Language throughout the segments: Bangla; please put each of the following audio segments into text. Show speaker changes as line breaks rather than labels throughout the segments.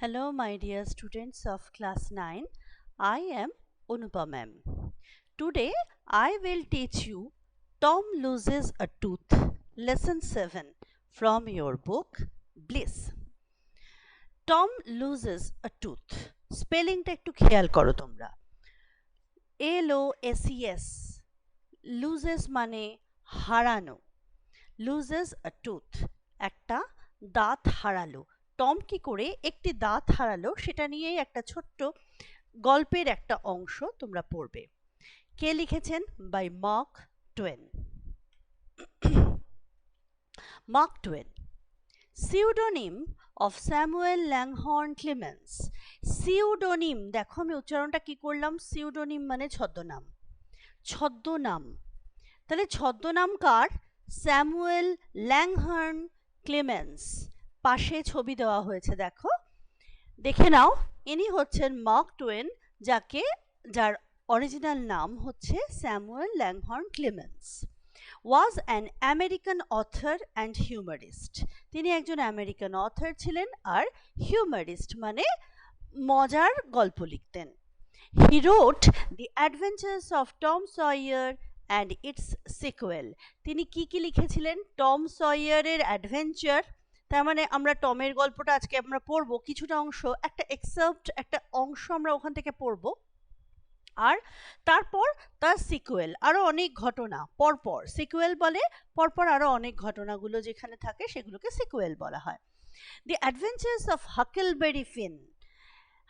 Hello, my dear students of class 9. I am Anupam ma'am. Today, I will teach you Tom Loses a Tooth, Lesson 7 from your book Bliss. Tom loses a tooth. স্পেলিংটা একটু খেয়াল করো তোমরা। LOSES loses মানে হারানো, loses a tooth একটা দাঁত হারালো। টম কি করে একটি দাঁত হারালো সেটা নিয়েই একটা ছোট্ট গল্পের একটা অংশ তোমরা পড়বে। কে লিখেছেন? By Mark Twain. Mark Twain, pseudonym of Samuel Langhorne Clemens. Pseudonym, দেখো আমি উচ্চারণটা কি করলাম, সিউডোনিম মানে ছদ্মনাম। ছদ্মনাম, তাহলে ছদ্মনাম কার? Samuel Langhorne clemency. পাশে ছবি দেওয়া হয়েছে, দেখো, দেখে নাও। ইনি হচ্ছেন মার্ক টুয়েন, যার অরিজিনাল নাম হচ্ছে Samuel Langhorne Clemens. Was an American author and humorist. তিনি একজন আমেরিকান অথর ছিলেন আর হিউমারিস্ট মানে মজার গল্প লিখতেন। He wrote the adventures of Tom Sawyer and its sequel. তিনি কি কি লিখেছিলেন? টম সয়ারের অ্যাডভেঞ্চার, তার মানে আমরা টমের গল্পটা আজকে আমরা পড়বো, কিছুটা অংশ, একটা এক্সার্প্ট, একটা অংশ আমরা ওখান থেকে পড়বো। আর তারপর তার সিকুয়েল, আরো অনেক ঘটনা পরপর, সিকুয়েল বলে পরপর আরো অনেক ঘটনাগুলো যেখানে থাকে সেগুলোকে সিকুয়েল বলা হয়। দি অ্যাডভেঞ্চার্স অফ হাকেলবেরি ফিন।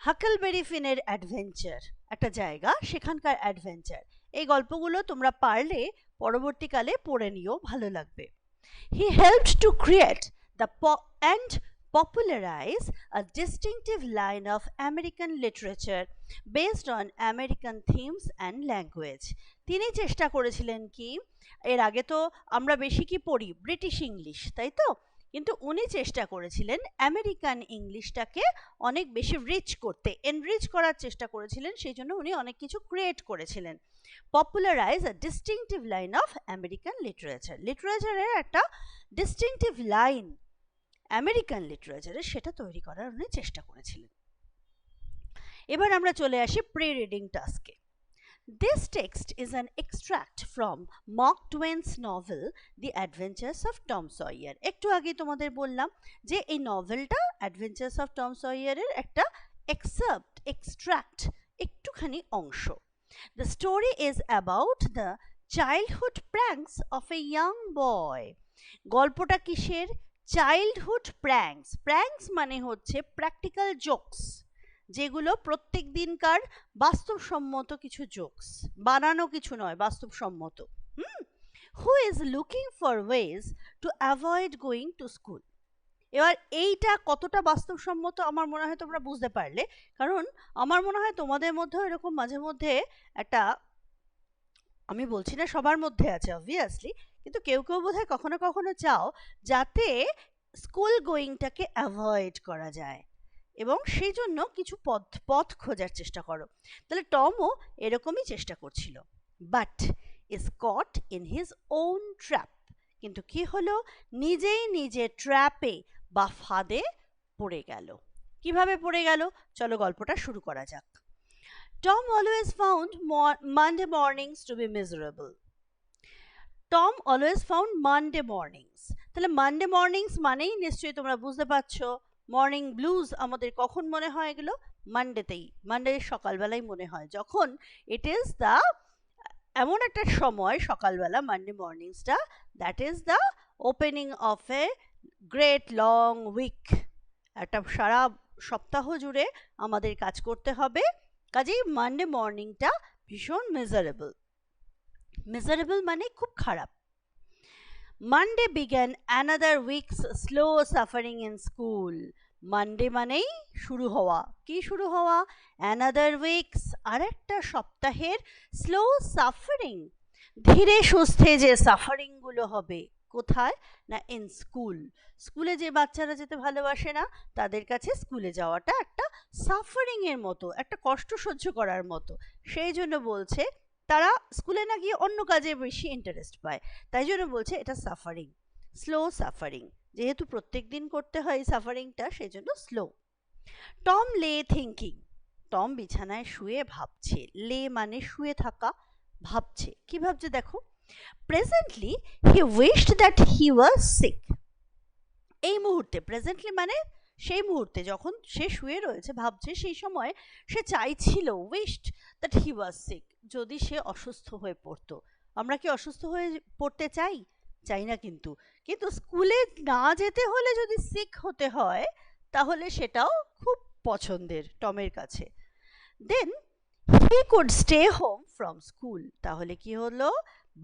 হাকেলবেরি ফিনের অ্যাডভেঞ্চার, একটা জায়গা, সেখানকার অ্যাডভেঞ্চার। এই গল্পগুলো তোমরা পারলে পরবর্তীকালে পড়ে নিও, ভালো লাগবে। He helped to create and popularize a distinctive line of American literature based on American themes and language. তিনি চেষ্টা করেছিলেন কি, এর আগে তো আমরা বেশি কি পড়ি? ব্রিটিশ ইংলিশ, তাই তো? কিন্তু উনি চেষ্টা করেছিলেন আমেরিকান ইংলিশটাকে অনেক বেশি রিচ করতে, এনরিচ করার চেষ্টা করেছিলেন, সেই জন্য উনি অনেক কিছু ক্রিয়েট করেছিলেন। Popularize a distinctive line of American literature, লিটারেচারের একটা ডিস্টিংটিভ লাইন আমেরিকান লিটারেচারে, সেটা তৈরি করার উনি চেষ্টা করেছিলেন। এবার আমরা চলে আসি প্রি রিডিং টাস্কে। This text is an extract from Mark Twain's novel The Adventures of Tom Sawyer. একটু আগে তোমাদের বললাম যে এই নভেলটা অ্যাডভেঞ্চার্স অফ টম সয়ারের একটা এক্সট্রাক্ট, একটুখানি অংশ। The story is about the childhood pranks of a young boy. গল্পটা কিসের? Childhood pranks. প্র্যাঙ্কস মানে হচ্ছে প্র্যাকটিক্যাল জোকস, যেগুলো প্রত্যেক দিনকার বাস্তবসম্মত কিছু জোকস, বানানো কিছু নয়, বাস্তবসম্মত। Who is looking for ways to avoid going to school. এবার এইটা কতটা বাস্তবসম্মত আমার মনে হয় তোমরা বুঝতে পারলে, কারণ আমার মনে হয় তোমাদের মধ্যেও এরকম মাঝে মধ্যে একটা, আমি বলছি না সবার মধ্যে আছে অবভিয়াসলি, কিন্তু কেউ কেউ বোধহয় কখনো কখনো চাও যাতে স্কুল গোয়িংটাকে অ্যাভয়েড করা যায়, এবং সেই জন্য কিছু পথ খোঁজার চেষ্টা করো। তাহলে টমও এরকমই চেষ্টা করছিল। But is caught in his own trap. কিন্তু কি হলো? নিজেই নিজে ট্র্যাপে বা ফাঁদে পড়ে গেল। কিভাবে পড়ে গেল? চলো গল্পটা শুরু করা যাক। Tom always found Monday mornings to be miserable. Tom always found Monday mornings. তাহলে মানডে মর্নিংস মানেই নিশ্চয়ই তোমরা বুঝতে পারছো মর্নিং ব্লুজ আমাদের কখন মনে হয়? এগুলো মানডেতেই, মানডে সকালবেলায় মনে হয়, যখন ইট ইজ দ্য, এমন একটা সময় সকালবেলা মানডে মর্নিংসটা, that is the opening of a great long week. একটা সারা সপ্তাহ জুড়ে আমাদের কাজ করতে হবে, কাজেই মানডে মর্নিংটা ভীষণ মেজারেবল। মেজারেবল মানে খুব খারাপ। Monday began another weeks slow suffering in school. Monday মানেই শুরু হওয়া, কি শুরু হওয়া? অ্যানাদার উইকস, আর একটা সপ্তাহের স্লো সাফারিং, ধীরে সুস্থে যে সাফারিংগুলো হবে। কোথায় না? In school. স্কুলে যে বাচ্চারা যেতে ভালোবাসে না, তাদের কাছে স্কুলে যাওয়াটা একটা সাফারিংয়ের মতো, একটা কষ্ট সহ্য করার মতো। সেই জন্য বলছে তারা স্কুলে না গিয়ে অন্য কাজে বেশি ইন্টারেস্ট পায়, তাই জন্য বলছে এটা সাফারিং, স্লো সাফারিং। যেহেতু প্রত্যেক দিন করতে হয় এই সাফারিংটা, সেই জন্য স্লো। টম লে থিঙ্কিং, টম বিছানায় শুয়ে ভাবছে, লে মানে শুয়ে থাকা, ভাবছে, কি ভাবছে দেখো, presently he wished that he was sick. এই মুহূর্তে, প্রেজেন্টলি মানে সেই মুহূর্তে যখন সে শুয়ে রয়েছে ভাবছে, সেই সময় সে চাইছিল, wished that he was sick, যদি সে অসুস্থ হয়ে পড়তো। আমরা কি অসুস্থ হয়ে পড়তে চাই? চাই না কিন্তু, কিন্তু স্কুলে না যেতে হলে যদি সিক হতে হয় তাহলে সেটাও খুব পছন্দের টমের কাছে। Then he could stay home from school, তাহলে কি হলো,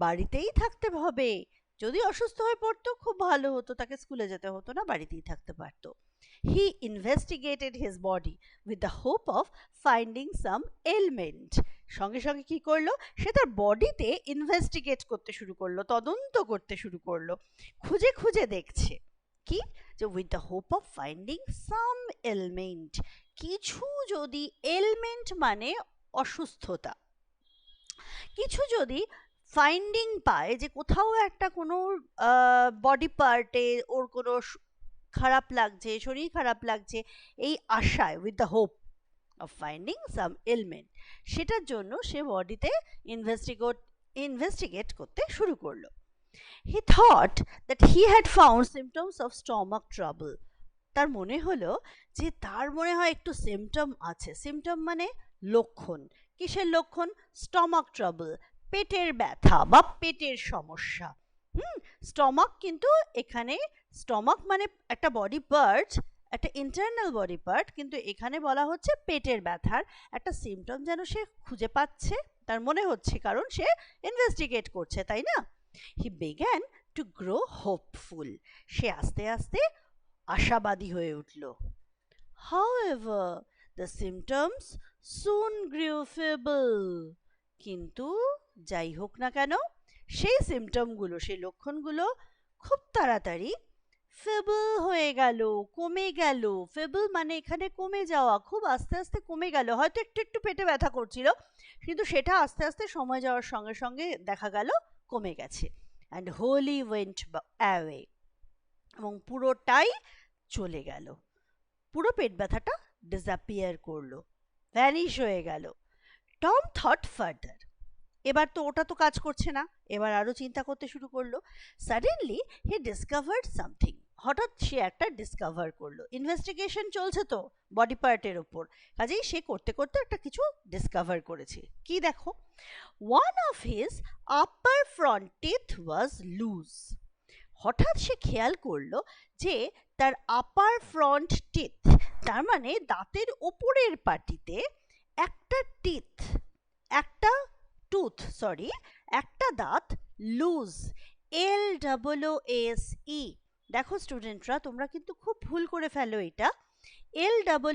বাড়িতেই থাকতে হবে। যদি অসুস্থ হয়ে পড়তো খুব ভালো হতো, তাকে স্কুলে যেতে হতো না, বাড়িতেই থাকতে পারতো। He investigated his body with the hope of finding some element, সঙ্গে সঙ্গে কি করলো, সে তার বডিতে ইনভেস্টিগেট করতে শুরু করলো, তদন্ত করতে শুরু করলো, খুঁজে খুঁজে দেখছে কি, যে with the hope of finding some element, কিছু যদি, এলমেন্ট মানে অসুস্থতা, কিছু যদি ফাইন্ডিং পায়, যে কোথাও একটা কোনো বডি পার্টে ওর কোনো খারাপ লাগছে, শরীর খারাপ লাগছে, এই আশায়, with the hope of finding some element, সেটার জন্য সে বডিতে ইনভেস্টিগেট করতে শুরু করলো। He thought that he had found symptoms of stomach trouble, তার মনে হলো যে তার মনে হয় একটু সিমটম আছে, সিমটম মানে লক্ষণ, কিসের লক্ষণ, স্টমাক ট্রাবল, পেটের ব্যথা বা পেটের সমস্যা। স্টমাক কিন্তু এখানে, স্টমাক মানে একটা বডি পার্ট, একটা ইন্টারনাল বডি পার্ট, কিন্তু এখানে বলা হচ্ছে পেটের ব্যথার একটা সিমটম যেন সে খুঁজে পাচ্ছে, তার মনে হচ্ছে, কারণ সে ইনভেস্টিগেট করছে, তাই না। He began to grow hopeful, সে আস্তে আস্তে আশাবাদী হয়ে উঠল। However, the symptoms soon grew feeble, কিন্তু যাই হোক না কেন, সেই সিমটমগুলো, সেই লক্ষণগুলো খুব তাড়াতাড়ি ফেবল হয়ে গেল, কমে গেল। ফেবল মানে এখানে কমে যাওয়া, খুব আস্তে আস্তে কমে গেল, হয়তো একটু একটু পেটে ব্যথা করছিল, কিন্তু সেটা আস্তে আস্তে সময় যাওয়ার সঙ্গে সঙ্গে দেখা গেল কমে গেছে। অ্যান্ড হোলি ওয়েন্ট অ্যাওয়ে, এবং পুরোটাই চলে গেল, পুরো পেট ব্যথাটা ডিসঅ্যাপিয়ার করলো, ভ্যানিশ হয়ে গেল। টম থট ফার্দার, এবার তো ওটা তো কাজ করছে না, এবার আরো চিন্তা করতে শুরু করলো। সাডেনলি হি ডিসকভার্ড সামথিং, হঠাৎ সে একটা ডিসকভার করলো, ইনভেস্টিগেশন চলছে তো বডি পার্টের ওপর, কাজেই সে করতে করতে একটা কিছু ডিসকভার করেছে। কি দেখো, one of his upper front teeth was loose, হঠাৎ সে খেয়াল করলো যে তার আপার ফ্রন্ট টিথ, তার মানে দাঁতের ওপরের পাটিতে একটা টিথ, একটা টুথ, সরি, একটা দাঁত লুজ, LOOSE। দেখো স্টুডেন্টরা, তোমরা কিন্তু খুব ভুল করে ফেলো এটা,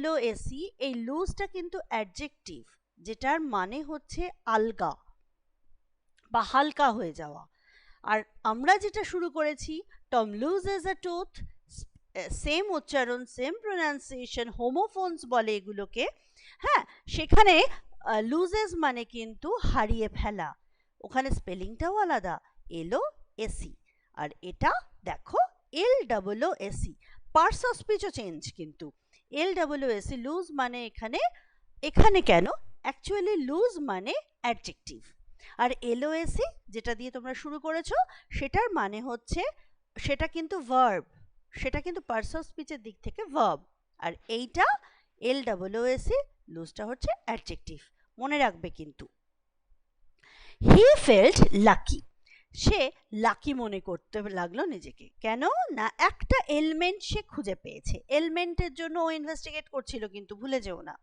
LOOSE, এই লুজটা কিন্তু অ্যাডজেক্টিভ, যেটার মানে হচ্ছে আলগা বা হালকা হয়ে যাওয়া। আর আমরা যেটা শুরু করেছি, টম লুজেস আ টুথ, সেম উচ্চারণ, সেম প্রোনাউন্সিয়েশন, হোমোফোনস বলে এগুলোকে, হ্যাঁ, সেখানে লুজেস মানে কিন্তু হারিয়ে ফেলা, ওখানে স্পেলিংটাও আলাদা, LOSE, আর এটা দেখো LOOSE, পার্টস অফ স্পিচও চেঞ্জ, কিন্তু LOOSE লুজ মানে এখানে, এখানে কেন, অ্যাকচুয়ালি লুজ মানে অ্যাডজেক্টিভ, আর LOSE যেটা দিয়ে তোমরা শুরু করেছো সেটার মানে হচ্ছে, সেটা কিন্তু ভার্ব, সেটা কিন্তু পার্টস অফ স্পিচের দিক থেকে ভার্ব, আর এইটা LOOSE লুজটা হচ্ছে অ্যাডজেক্টিভ, মনে রাখবে কিন্তু। He felt lucky, say lucky মনে করতে লাগলো নিজেকে, কেন না একটা এলমেন্ট সে খুঁজে পেয়েছে, এলমেন্টের জন্য ও ইনভেস্টিগেট করছিল, কিন্তু ভুলে যেও না।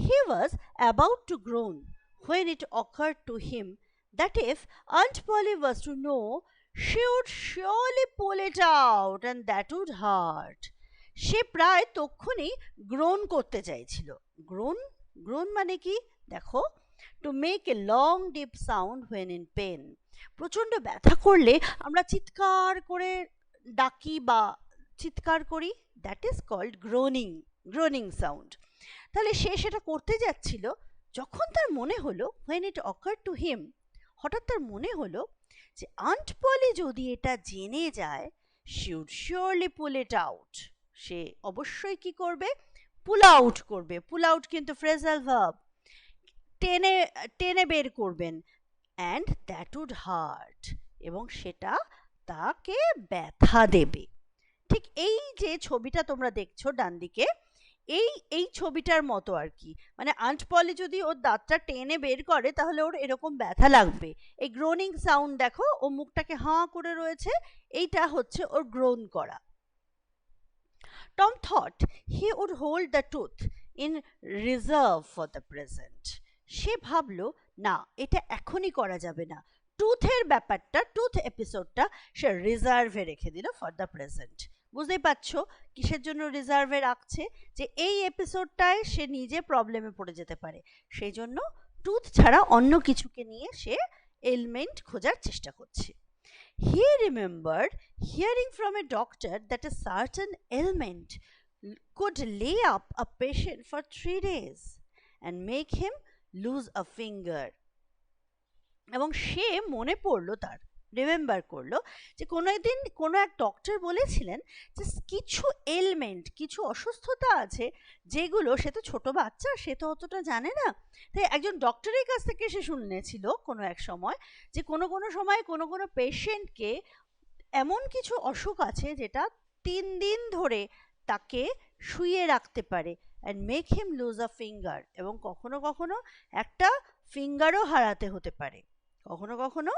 He was about to groan when it occurred to him that if Aunt Polly was to know, she would surely pull it out and that would hurt. সে প্রায় তক্ষুনি গ্রোন করতে চাইছিল, গ্রোন, গ্রোন মানে কি দেখো, to make a long deep sound when in pain, প্রচণ্ড ব্যথা করলে আমরা চিৎকার করে ডাকি বা চিৎকার করি, that is called groaning, groaning sound. তাহলে সে সেটা করতে যাচ্ছিল, যখন তার মনে হলো, when it occurred to him, হঠাৎ তার মনে হলো যে আন্ট পলি যদি এটা জেনে যায়, she would surely pull it out, সে অবশ্যই কি করবে, পুল আউট করবে। পুল আউট কিন্তু ফ্রেজাল ভার্ব। টেনে টেনে বের করবেন। অ্যান্ড দ্যাট উড হার্ট, এবং সেটা তাকে ব্যথা দেবে। ঠিক এই যে ছবিটা তোমরা দেখছো ডান দিকে, এই ছবিটার মতো আর কি। মানে আন্ট পলি যদি ওর দাঁতটা টেনে বের করে তাহলে ওর এরকম ব্যথা লাগবে। এই গ্রোনিং সাউন্ড দেখো, ও মুখটাকে হাঁ করে রয়েছে, এইটা হচ্ছে ওর গ্রোন করা। Tom thought he would hold the tooth in reserve for the present. সে ভাবলো না, এটা এখনই করা যাবে না। টুথের ব্যাপারটা, টুথ এপিসোডটা সে রিজার্ভে রেখে দিল ফর দ্য প্রেজেন্ট। বুঝতেই পারছো কিসের জন্য রিজার্ভে রাখছে, যে এই এপিসোডটায় সে নিজে প্রবলেমে পড়ে যেতে পারে, সেই জন্য টুথ ছাড়া অন্য কিছুকে নিয়ে সে এলমেন্ট খোঁজার চেষ্টা করছে। He remembered hearing from a doctor that a certain ailment could lay up a patient for 3 days and make him lose a finger. এবং সে মনে পড়লো, তার রিমেম্বার করলো যে কোনো একদিন কোনো এক ডক্টর বলেছিলেন যে কিছু এলমেন্ট, কিছু অসুস্থতা আছে যেগুলো, সে তো ছোট বাচ্চা, সে তো অতটা জানে না, তাই একজন ডক্টরের কাছ থেকে সে শুনেছিল কোনো এক সময় যে কোনো কোনো সময় কোনো কোনো পেশেন্টকে এমন কিছু অসুখ আছে যেটা 3 দিন ধরে তাকে শুয়ে রাখতে পারে, and make him lose a finger, এবং কখনো কখনো একটা ফিঙ্গারও হারাতে হতে পারে। কখনো কখনো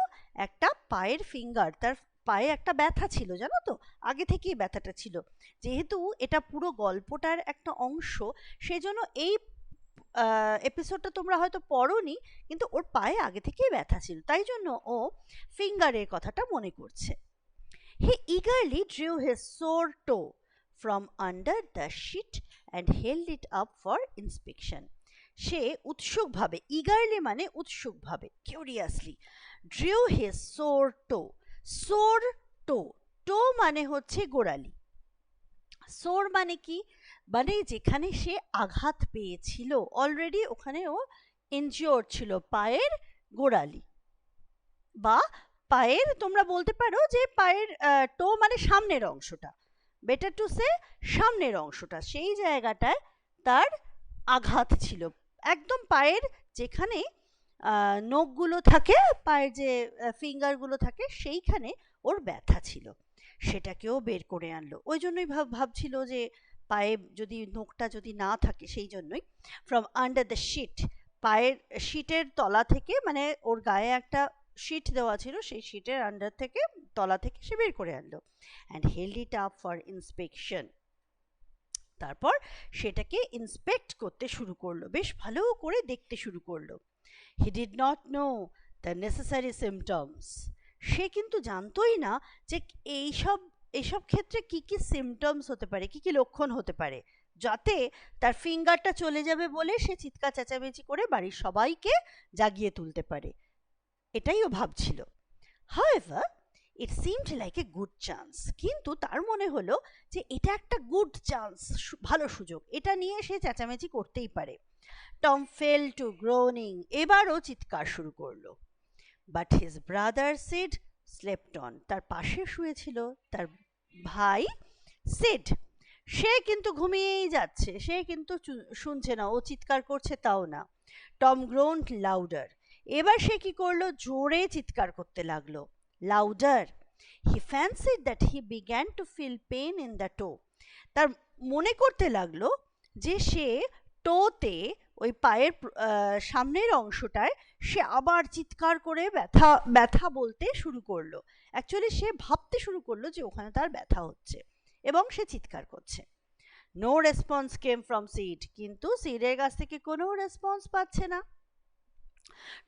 একটা পায়ের ফিঙ্গার, তার পায়ে একটা ব্যথা ছিল, জানো তো, আগে থেকেই ব্যথাটা ছিল। যেহেতু এটা পুরো গল্পটার একটা অংশ, সেজন্য এই এপিসোডটা তোমরা হয়তো পড়োনি, কিন্তু ওর পায়ে আগে থেকেই ব্যথা ছিল, তাই জন্য ও ফিঙ্গারের কথাটা মনে করছে। He eagerly drew his sore toe from under the sheet and held it up for inspection. সে উৎসুকভাবে, ইগারলি মানে উৎসুকভাবে, কিউরিয়াসলি, drew his sore toe. sore toe, toe মানে হচ্ছে গোড়ালি। sore মানে কি, মানে যেখানে সে আঘাত পেয়েছিল, অলরেডি ওখানে ও ইনজিওর ছিল, পায়ের গোড়ালি বা পায়ের, তোমরা বলতে পারো যে পায়ের টো মানে সামনের অংশটা, বেটার টু সে সামনের অংশটা, সেই জায়গাটায় তার আঘাত ছিল। একদম পায়ের যেখানে নখগুলো থাকে, পায়ের যে ফিঙ্গারগুলো থাকে, সেইখানে ওর ব্যথা ছিল, সেটাকেও বের করে আনলো। ওই জন্যই ভাবছিল যে পায়ে যদি নখটা যদি না থাকে, সেই জন্যই ফ্রম আন্ডার দ্য শিট, পায়ের শিটের তলা থেকে, মানে ওর গায়ে একটা শিট দেওয়া ছিল, সেই শিটের আন্ডার থেকে, তলা থেকে সে বের করে আনলো। And held it up for inspection, তারপর সেটাকে ইন্সপেক্ট করতে শুরু করলো, বেশ ভালো করে দেখতে শুরু করলো। He did not know the necessary symptoms, সে কিন্তু জানতোই না যে এইসব ক্ষেত্রে কি কি সিমটমস হতে পারে, কি কি লক্ষণ হতে পারে, যাতে তার ফিঙ্গারটা চলে যাবে বলে সে চিৎকার চেঁচামেচি করে বাড়ির সবাইকে জাগিয়ে তুলতে পারে, এটাই ও ভাবছিল। However, it seemed like a good chance, কিন্তু তার মনে হলো যে এটা একটা গুড চান্স, ভালো সুযোগ, এটা নিয়ে সে চেঁচামেচি করতেই পারে। টম ফেল টু গ্রোনিং, এবারও চিৎকার শুরু করলো। But his brother seed slept on, তার পাশে শুয়েছিল তার ভাই সিড, সে কিন্তু ঘুমিয়েই যাচ্ছে, সে কিন্তু শুনছে না, ও চিৎকার করছে তাও না। টম গ্রোনড লাউডার, এবার সে কি করলো, জোরে চিৎকার করতে লাগলো, louder. He fancied that he began to feel pain in the toe, তার মনে করতে লাগলো যে সে টোতে, ওই পায়ের সামনের অংশটায় সে আবার চিৎকার করে ব্যথা ব্যথা বলতে শুরু করলো। অ্যাকচুয়ালি সে ভাবতে শুরু করলো যে ওখানে তার ব্যথা হচ্ছে, এবং সে চিৎকার করছে। No response came from Sid, কিন্তু সিডের কাছ থেকে কোনো রেসপন্স পাচ্ছে না।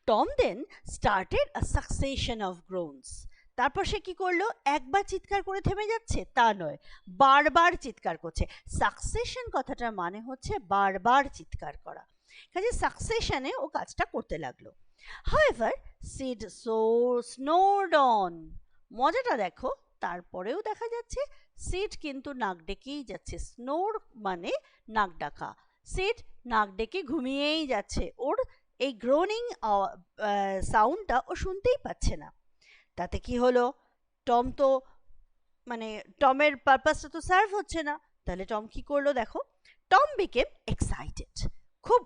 Tom then started a succession of groans, তারপর সে কি করলো, একবার চিৎকার করে থেমে যাচ্ছে তা নয়, বারবার চিৎকার করছে। সাকসেশন কথাটার মানে হচ্ছে বারবার চিৎকার করা, কাজে সাকসেশনে ও কাজটা করতে লাগলো। However, Sid snored on, মজাটা দেখো, তারপরেও দেখা যাচ্ছে সিড কিন্তু নাক ডেকেই যাচ্ছে। স্নোর মানে নাক ডাকা, সিড নাক ডেকে ঘুমিয়েই যাচ্ছে, ওর এই গ্রোনিং সাউন্ডটা ও শুনতেই পাচ্ছে না। তাতে কি হলো, টম তো, মানে টমের পারপাসটা তো সার্ভ হচ্ছে না, তাহলে টম কি করলো দেখো, টম বিকেম এক্সাইটেড, খুব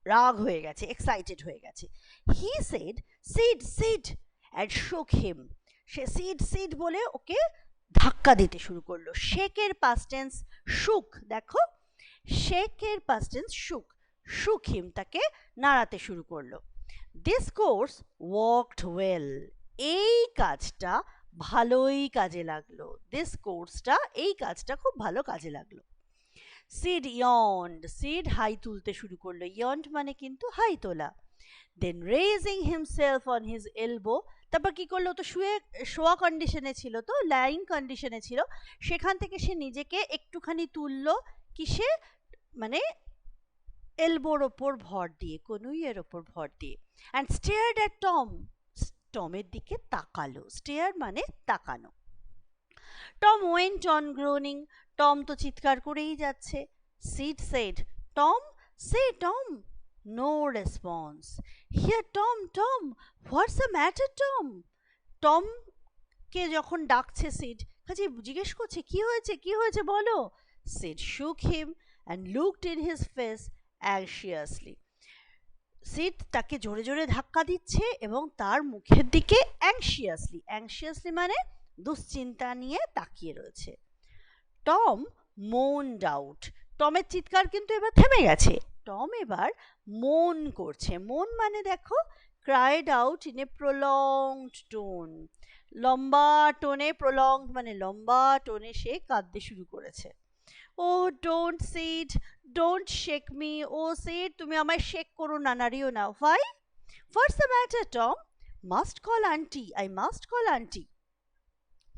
রাগ হয়ে গেছে, এক্সাইটেড হয়ে গেছে। He said seed seed and শোক হিম, সে সিড সিড বলে ওকে ধাক্কা দিতে শুরু করলো। শেকের পাস্ট টেন্স শুক, দেখো শেকের পাস্ট টেন্স শুক, শুক হিম তাকে নাড়াতে শুরু করলো। দিস কোর্স ওয়ার্কড ওয়েল, এই কাজটা ভালোই কাজে লাগলো, দিস কোর্সটা এই কাজটা খুব ভালো কাজে লাগলো। সিড ইয়ন্ড, সিড হাই তুলতে শুরু করলো, ইয়ন্ড মানে কিন্তু হাই তোলা। Then raising himself on his elbow, তারপর কি করলো, তো শোয়া কন্ডিশনে ছিল, তো লাইং কন্ডিশনে ছিল, সেখান থেকে সে নিজেকে একটুখানি তুললো, কিসে, মানে এলবোর ওপর ভর দিয়ে, কনুইয়ের ওপর ভর দিয়ে। অ্যান্ড স্টেয়ার্ড অ্যাট টম, টমের দিকে তাকালো, স্টেয়ার মানে তাকানো। Tom went on groaning, Tom তো চিৎকার করেই যাচ্ছে। সিড সেড টম, সে Tom, no response. Here Tom, Tom, what's the matter Tom, টমকে যখন ডাকছে সিড, কাজে জিজ্ঞেস করছে কি হয়েছে, কি হয়েছে বলো। Sid shook him and looked in his face anxiously, Sid তাকে জোরে জোরে ধাক্কা দিচ্ছে এবং তার মুখের দিকে অ্যাংশিয়াসলি, অ্যাংশিয়াসলি মানে দুশ্চিন্তা নিয়ে তাকিয়ে রয়েছে। টম মোনড আউট, টমের চিৎকার কিন্তু এবার থেমে গেছে, টম এবার মোন করছে, মোন মানে দেখো cried out in a prolonged tone, লম্বা টোনে, প্রলংড মানে লম্বা টোনে সে কাঁদতে শুরু করেছে। Oh don't Sid, don't shake me, oh Sid তুমি আমায় শেক করো না, নাড়িও না। Why, what's the matter Tom, must call auntie, I must call auntie,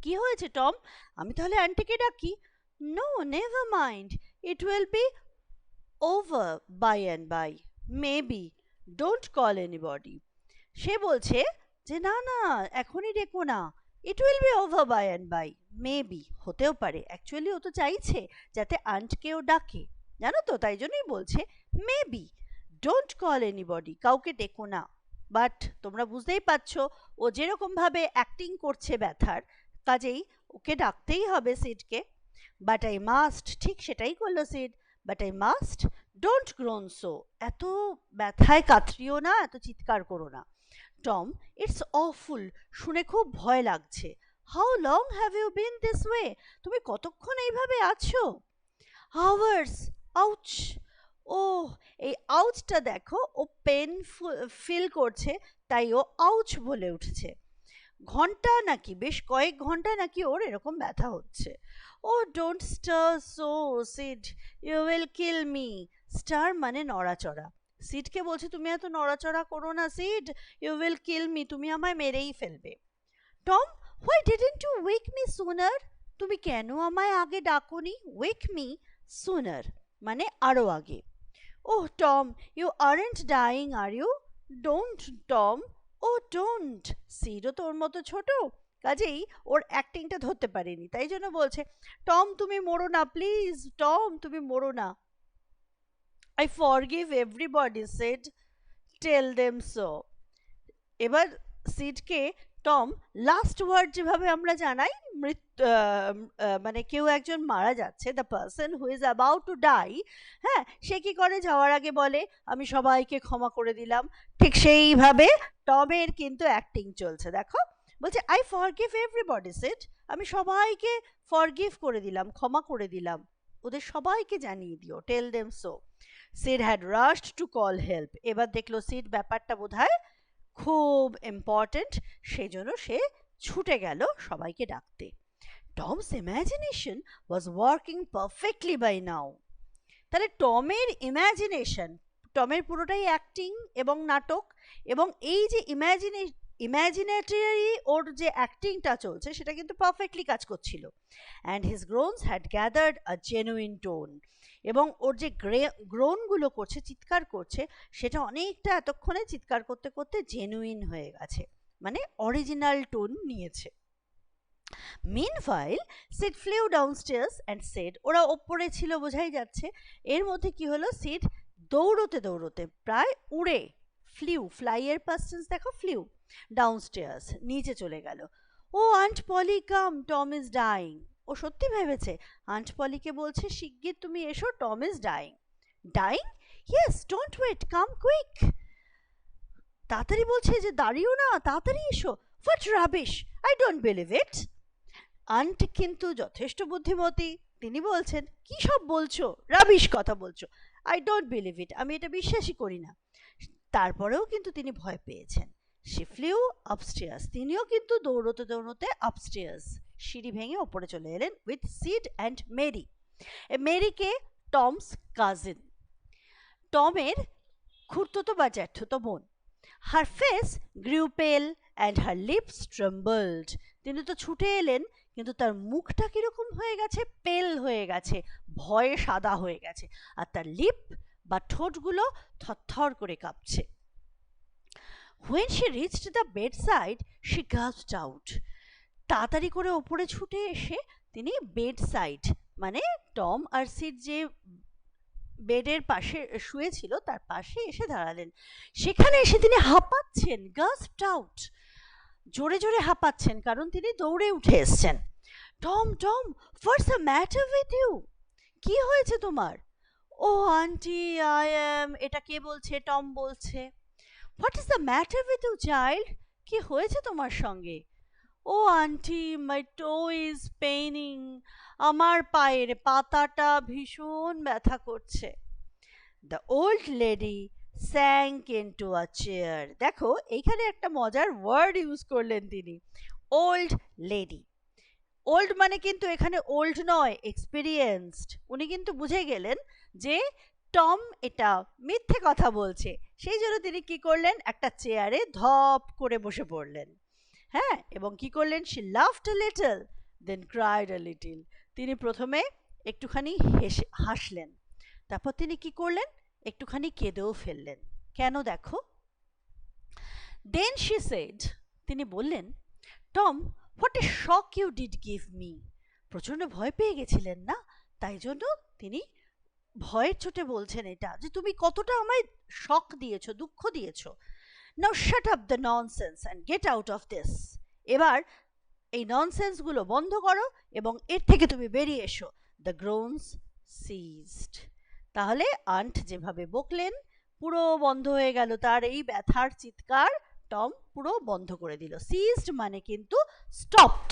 কি হয়েছে টম, আমি তাহলে আন্টিকে ডাকি। No never mind, it will be over by and by, maybe, don't call anybody, সে বলছে যে না না এখনই ডেকো না, it will be over by and by, maybe হতেও পারে, অ্যাকচুয়ালি ও তো চাইছে যাতে আন্টকেও ডাকে, জানো তো, তাই জন্যই বলছে মেবি, ডোন্ট কল এনিবডি, কাউকে ডেকো না। বাট তোমরা বুঝতেই পারছো ও যেরকমভাবে অ্যাক্টিং করছে ব্যথার, কাজেই ওকে ডাকতেই হবে সিডকে। বাট আই মাস্ট, ঠিক সেটাই করলো seed, but I must, don't grown so, এত ব্যথায় কাতরিও না, এত চিৎকার করো না। টম, ইটস অফুল, শুনে খুব ভয় লাগছে। How long have you been this way, তুমি কতক্ষণ এইভাবে আছো। আওয়ার্স, আউচ, ও এই আউচটা দেখো, ও পেন ফিল করছে তাই ও আউচ বলে উঠেছে। ঘন্টা নাকি, বেশ কয়েক ঘন্টা নাকি ওর এরকম ব্যথা হচ্ছে। Oh don't stir so Sid, you will kill me, stir মানে নড়াচড়া, সিডকে বলছে তুমি এত নড়াচড়া করো না Sid, you will kill me, তুমি আমায় মেরেই ফেলবে। Tom, why didn't you wake me sooner, তুমি কেন আমায় আগে ডাকোনি, ওয়েক মি সুনার মানে আরো আগে। Oh Tom, you aren't dying are you, don't Tom, oh don't, সিডও তো ওর মতো ছোট, কাজেই ওর অ্যাক্টিংটা ধরতে পারেনি, তাই জন্য বলছে টম তুমি মরো না প্লিজ, টম তুমি মরো না। I forgive everybody, said, tell them so. এবার সিডকে টম লাস্ট ওয়ার্ড যেভাবে আমরা জানাই, মানে কেউ একজন মারা যাচ্ছে, the person who is about to die, হ্যাঁ সে কি করে, যাওয়ার আগে বলে আমি সবাইকে ক্ষমা করে দিলাম, ঠিক সেইভাবে টমের কিন্তু অ্যাক্টিং চলছে, দেখো বলছে আই ফরগিভ এভরিবডি সিড, আমি সবাইকে ফরগিভ করে দিলাম, ক্ষমা করে দিলাম, ওদের সবাইকে জানিয়ে দিও, tell them so. Sid had rushed to call help, এবার দেখলো সিড ব্যাপারটা বোধহয় খুব ইম্পর্টেন্ট, সেজন্য সে ছুটে গেল সবাইকে ডাকতে। Tom's imagination was working perfectly by now, তাহলে টমের ইমাজিনেশন, টমের পুরোটাই অ্যাক্টিং এবং নাটক, এবং এই যে ইমাজিনেটরি ওর যে অ্যাক্টিংটা চলছে সেটা কিন্তু পারফেক্টলি কাজ করছিল। And his groans had gathered a genuine tone, এবং ওর যে গ্রোনগুলো করছে, চিৎকার করছে, সেটা অনেকটা এতক্ষণে চিৎকার করতে করতে জেনুইন হয়ে গেছে, মানে অরিজিনাল টোন নিয়েছে। Meanwhile, Sid flew downstairs and said, ওরা ওপরে ছিল বোঝাই যাচ্ছে, এর মধ্যে কি হলো, সিড দৌড়তে দৌড়তে প্রায় উড়ে, ফ্লিউ, ফ্লাই এর পাস্ট টেন্স দেখো ফ্লিউ, ডাউনস্টেয়ার্স নিচে চলে গেল। Oh aunt Polly come, Tom is dying, ও সত্যি ভেবেছে। আন্ট পলিকে বলছে, শিগগির তুমি এসো, Tom is dying. Dying? Yes, don't wait, come quick. তাড়াতাড়ি বলছে যে দাঁড়িও না, তাড়াতাড়ি এসো। What rubbish, I don't believe it. Aunt কিন্তু যথেষ্ট বুদ্ধিমতী, তিনি বলছেন, কি সব বলছো, রাবিশ কথা বলছো, আই ডোন্ট বিলিভ ইট, আমি এটা বিশ্বাসই করি না। তারপরেও কিন্তু তিনি ভয় পেয়েছেন। শি ফ্লিউ আপস্টেয়ার্স, তিনিও কিন্তু দৌড়তে দৌড়তে আপস্টেয়ার্স, সিঁড়ি ভেঙে ওপরে চলে এলেন উইথ সিড অ্যান্ড মেরি। মেরিকে টমস কাজিন, টমের খুড়তুতো বা জ্যাঠতুতো বোন। হার ফেস গ্রিউ পেল অ্যান্ড হার লিপস ট্রেম্বলড, তিনি তো ছুটে এলেন, কিন্তু তার মুখটা কিরকম হয়ে গেছে, পেল হয়ে গেছে, ভয়ে সাদা হয়ে গেছে, আর তার লিপ বা ঠোঁটগুলো থরথর করে কাঁপছে। When she reached the bedside, she gasped out. তাড়াতাড়ি করে ওপরে ছুটে এসে তিনি বেডসাইড মানে টম আর সিড যে বেডের পাশে শুয়েছিল তার পাশে এসে দাঁড়ালেন। সেখানে এসে তিনি হাঁপাচ্ছেন, গাস্পড আউট, জোরে জোরে হাঁপাচ্ছেন, কারণ তিনি দৌড়ে উঠে এসছেন। Tom, Tom, what's the matter with you? কি হয়েছে তোমার? ও আন্টি, আই অ্যাম, এটা কে বলছে? টম বলছে। What is the matter with you child? কি হয়েছে তোমার সঙ্গে? Oh auntie, my toe is paining, আমার পায়ের পাতাটা ভীষণ ব্যথা করছে। The old lady sank into a chair. দেখো এইখানে একটা মজার ওয়ার্ড ইউজ করলেন তিনি, ওল্ড লেডি। ওল্ড মানে কিন্তু এখানে ওল্ড নয়, এক্সপিরিয়েন্সড। উনি কিন্তু বুঝে গেলেন যে টম এটা মিথ্যে কথা বলছে, সেই জন্য তিনি কি করলেন, একটা চেয়ারে ধপ করে বসে পড়লেন। হ্যাঁ, এবং কি করলেন, she laughed a little then cried a little. তিনি প্রথমে একটুখানি হাসলেন, তারপর তিনি কি করলেন, একটুখানি কেঁদেও ফেললেন। কেন দেখো। দেন শি সেড, তিনি বললেন, Tom, what a shock you did give me. প্রচণ্ড ভয় পেয়ে গেছিলেন না, তাই জন্য তিনি ভয়ের চোটে বলছেন এটা, যে তুমি কতটা আমায় শক দিয়েছো, দুঃখ দিয়েছো। Now shut up the nonsense and get out of this. এবার এই ননসেন্সগুলো বন্ধ করো এবং এর থেকে তুমি বেরিয়ে এসো। The groans ceased. তাহলে আন্ট যেভাবে বকলেন, পুরো বন্ধ হয়ে গেল তার এই ব্যথার চিৎকার। টম পুরো বন্ধ করে দিল। সিজড মানে কিন্তু stopped.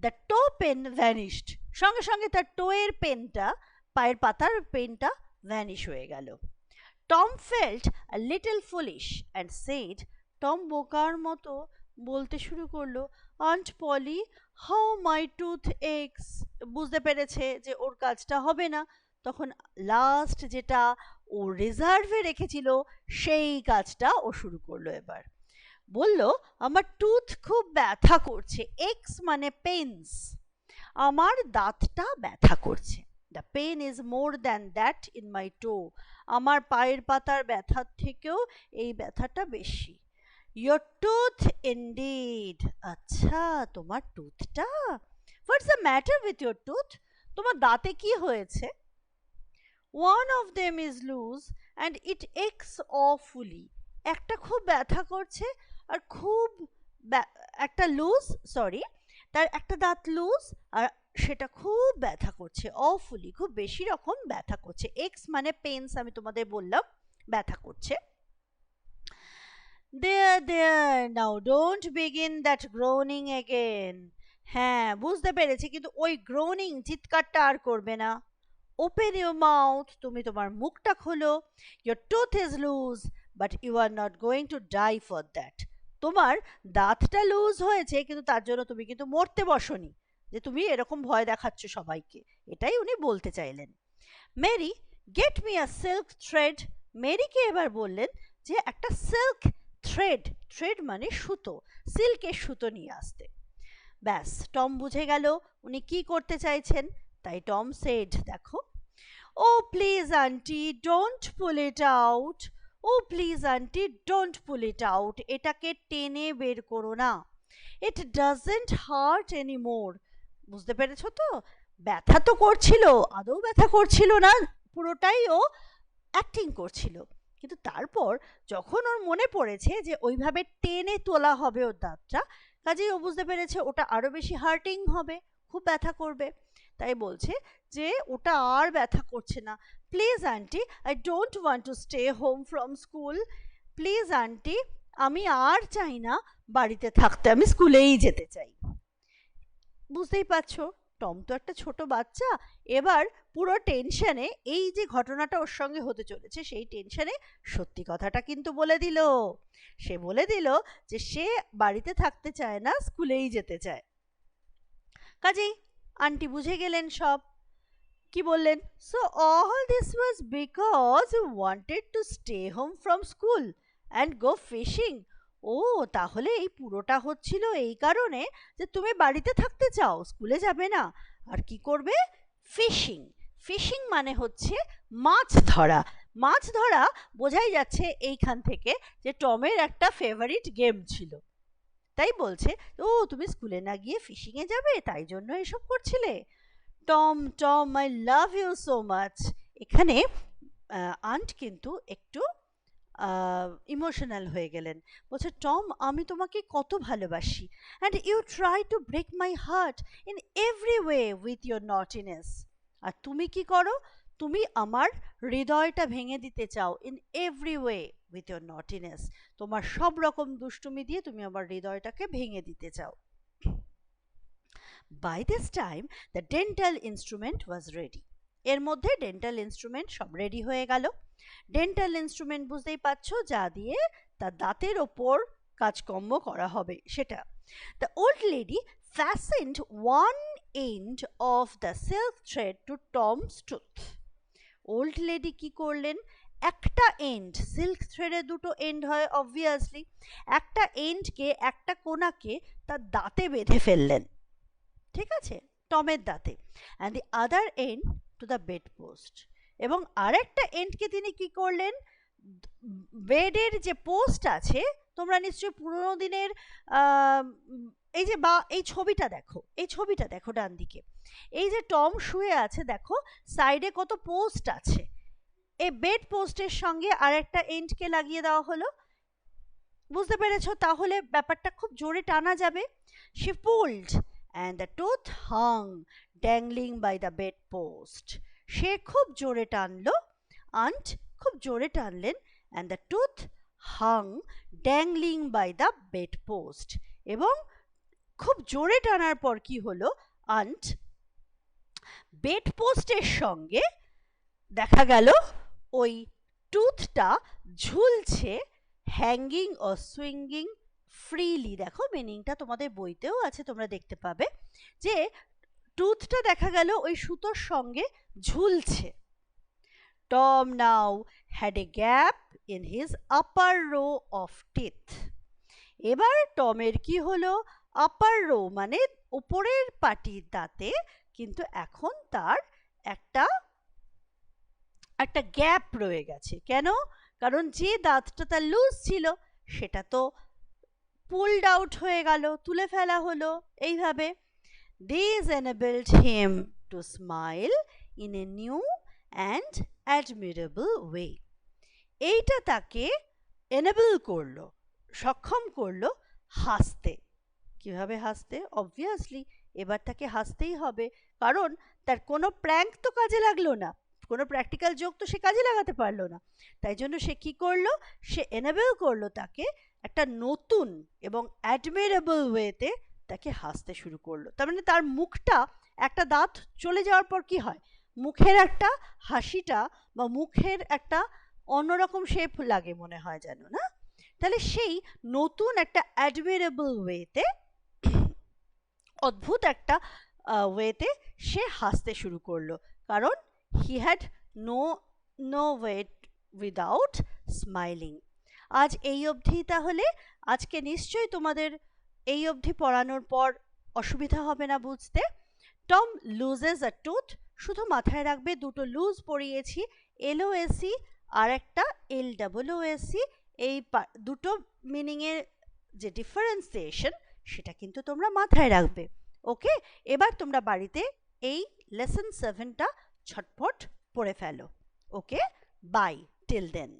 The toe pain vanished, সঙ্গে সঙ্গে তার টোয়ের পেনটা, পায়ের পাতার পেনটা ভ্যানিশ হয়ে গেল। Tom felt a little foolish and said, Tom বোকার মতো বলতে শুরু করলো, aunt Polly, how my tooth aches. বুঝতে পেরেছে যে ওর কাজটা হবে না, তখন লাস্ট যেটা ও রিজার্ভে রেখেছিল সেই কাজটা ও শুরু করলো। এবার বলল, আমার টুথ খুব ব্যথা করছে। এক্স মানে পেন্স, আমার দাঁতটা ব্যথা করছে। The pain is more than that in my toe, আমার পায়ের পাতার ব্যথার থেকেও এই ব্যথাটা বেশি। ইয়োর টুথ ইনডিড, আচ্ছা তোমার টুথটা। What's the matter with your tooth, তোমার দাঁতে কি হয়েছে? One of them is loose and it aches awfully, একটা খুব ব্যথা করছে আর খুব একটা লুজ, সরি, তার একটা দাঁত লুজ আর সেটা খুব ব্যথা করছে। অফুলি, খুব বেশি রকম ব্যথা করছে। এক্স মানে পেন্স, আমি তোমাদের বললাম ব্যথা করছে। There there, now don't begin that groaning again. হ্যাঁ বুঝতে পেরেছি, কিন্তু ওই গ্রোনিং চিৎকারটা আর করবে না। ওপেন ইউর মাউথ, তুমি তোমার মুখটা খোলো। Your tooth is loose but you are not going to die for that. তোমার দাঁতটা লুজ হয়েছে, কিন্তু তার জন্য তুমি কিন্তু মরতে বসনি, যে তুমি এরকম ভয় দেখাচ্ছ সবাইকে, এটাই উনি বলতে চাইলেন। Mary, get me a silk thread. মেরিকে এবার বললেন যে একটা সিল্ক থ্রেড, থ্রেড মানে সুতো, সিল্কের সুতো নিয়ে আসতে। ব্যাস, টম বুঝে গেল উনি কি করতে চাইছেন, তাই টম সেড, দেখো, oh please auntie don't pull it out, oh please auntie don't pull it out, এটাকে টেনে বের করো না। It doesn't hurt any more. বুঝতে পেরেছ তো, ব্যথা তো করছিল, আদৌ ব্যথা করছিল না, পুরোটাই ও অ্যাক্টিং করছিল। কিন্তু তারপর যখন ওর মনে পড়েছে যে ওইভাবে টেনে তোলা হবে ওর দাঁতটা, কাজেই ও বুঝতে পেরেছে ওটা আরো বেশি হার্টিং হবে, খুব ব্যথা করবে। তাই বলছে যে ওটা আর ব্যথা করছে না। Please aunty, I don't want to stay home from school. Please aunty, আমি আর চাই না বাড়িতে থাকতে, আমি স্কুলেই যেতে চাই। বুঝতেই পারছো, টম তো একটা ছোট বাচ্চা, এবার পুরো টেনশনে, এই যে ঘটনাটা ওর সঙ্গে হতে চলেছে সেই টেনশনে সত্যি কথাটা কিন্তু বলে দিল। সে বলে দিল যে সে বাড়িতে থাকতে চায় না, স্কুলেই যেতে চায়। কাজেই আন্টি বুঝে গেলেন সব। কি বললেন? So all this was because you wanted to stay home from school and go fishing. ও, তাহলে এই পুরোটা হচ্ছিল এই কারণে যে তুমি বাড়িতে থাকতে চাও, স্কুলে যাবে না। আর কি করবে? ফিশিং। ফিশিং মানে হচ্ছে মাছ ধরা। মাছ ধরা বোঝাই যাচ্ছে এইখান থেকে যে টমের একটা ফেভারিট গেম ছিল। তাই বলছে, ও তুমি স্কুলে না গিয়ে ফিশিংয়ে যাবে, তাই জন্য এসব করছিলে। Tom, Tom, I love you so much. এখানে আন্ট কিন্তু একটু ইমোশনাল হয়ে গেলেন। বলছে, টম, আমি তোমাকে কত ভালোবাসি, and you try to break my heart in every way with your naughtiness. আর তুমি কি করো? তুমি আমার হৃদয়টা ভেঙে দিতে চাও in every way with your naughtiness. তোমার সব রকম দুষ্টুমি দিয়ে তুমি আমার হৃদয়টাকে ভেঙে দিতে চাও। By this time the dental instrument was ready. এর মধ্যে ডেন্টাল ইনস্ট্রুমেন্ট সব রেডি হয়ে গেল। ডেন্টাল ইনস্ট্রুমেন্ট বুঝতেই পারছো, যা দিয়ে তার দাঁতের ওপর কাজকর্ম করা হবে সেটা। The old lady fastened one end of the silk thread to Tom's tooth. Old lady কি করলেন? একটা এন্ড, সিল্ক থ্রেডে দুটো এন্ড হয় অবভিয়াসলি, একটা এন্ডকে, একটা কোনাকে তার দাঁতে বেঁধে ফেললেন। ঠিক আছে, টমের দাঁতে। And the other and to the bed post. এবং আরেকটা এন্ডকে তিনি কি করলেন? বেডের যে পোস্ট আছে, তোমরা নিশ্চয়ই পুরোনো দিনের এই যে বা এই ছবিটা দেখো, এই ছবিটা দেখো ডান দিকে, এই যে টম শুয়ে আছে দেখো, সাইডে কত পোস্ট আছে। এই বেড পোস্টের সঙ্গে আরেকটা এন্ডকে লাগিয়ে দেওয়া হলো। বুঝতে পেরেছো? তাহলে ব্যাপারটা খুব জোরে টানা যাবে। She pulled and the tooth hung dangling by the bedpost. সে খুব জোরে টানলো, আন্ট খুব জোরে টানলেন, and the tooth hung dangling by the bedpost. এবং খুব জোরে টানার পর কি হলো? আন্ট বেডপোস্টের সঙ্গে দেখা গেল ওই টুথটা ঝুলছে, হ্যাঙ্গিং ও সুইঙ্গিং ফ্রিলি। দেখো মিনিংটা তোমাদের বইতেও আছে, তোমরা দেখতে পাবে যে টুথটা দেখা গেল ওই সুতোর সঙ্গে ঝুলছে। Tom now had a gap in his upper row of teeth. এবার টমের কি হলো? আপার রো মানে উপরের পাটির দাঁতে কিন্তু এখন তার একটা একটা গ্যাপ রয়ে গেছে। কেন? কারণ যে দাঁতটা তার লুজ ছিল সেটা তো পুলড আউট হয়ে গেল, তুলে ফেলা হলো এইভাবে। This enabled him to smile in a new and admirable way. এইটা তাকে এনেবল করলো, সক্ষম করলো হাসতে। কিভাবে হাসতে? অবভিয়াসলি এবার তাকে হাসতেই হবে, কারণ তার কোনো প্র্যাঙ্ক তো কাজে লাগলো না, কোনো প্র্যাকটিক্যাল জোক তো সে কাজে লাগাতে পারলো না। তাই জন্য সে কি করলো? সে এনেবল করলো তাকে একটা নতুন এবং অ্যাডমিরেবল ওয়েতে তাকে হাসতে শুরু করলো। তার মানে তার মুখটা, একটা দাঁত চলে যাওয়ার পর কি হয়, মুখের একটা হাসিটা বা মুখের একটা অন্যরকম শেপ লাগে মনে হয় যেন, না? তাহলে সেই নতুন একটা অ্যাডমিরেবল ওয়েতে, অদ্ভুত একটা ওয়েতে সে হাসতে শুরু করলো, কারণ he had no way without smiling. আজ এই অবধি। তাহলে আজকে নিশ্চয়ই তোমাদের এই অবধি পড়ানোর পর অসুবিধা হবে না বুঝতে। টম লুজেস আ টুথ, শুধু মাথায় রাখবে দুটো লুজ পড়িয়েছি, LOSE আর একটা LOOSE। এই দুটো মিনিংয়ের যে ডিফারেন্সিয়েশন সেটা কিন্তু তোমরা মাথায় রাখবে। ওকে, এবার তোমরা বাড়িতে এই লেসন 7টা ছটফট পড়ে ফেলো। ওকে, বাই টিল দেন।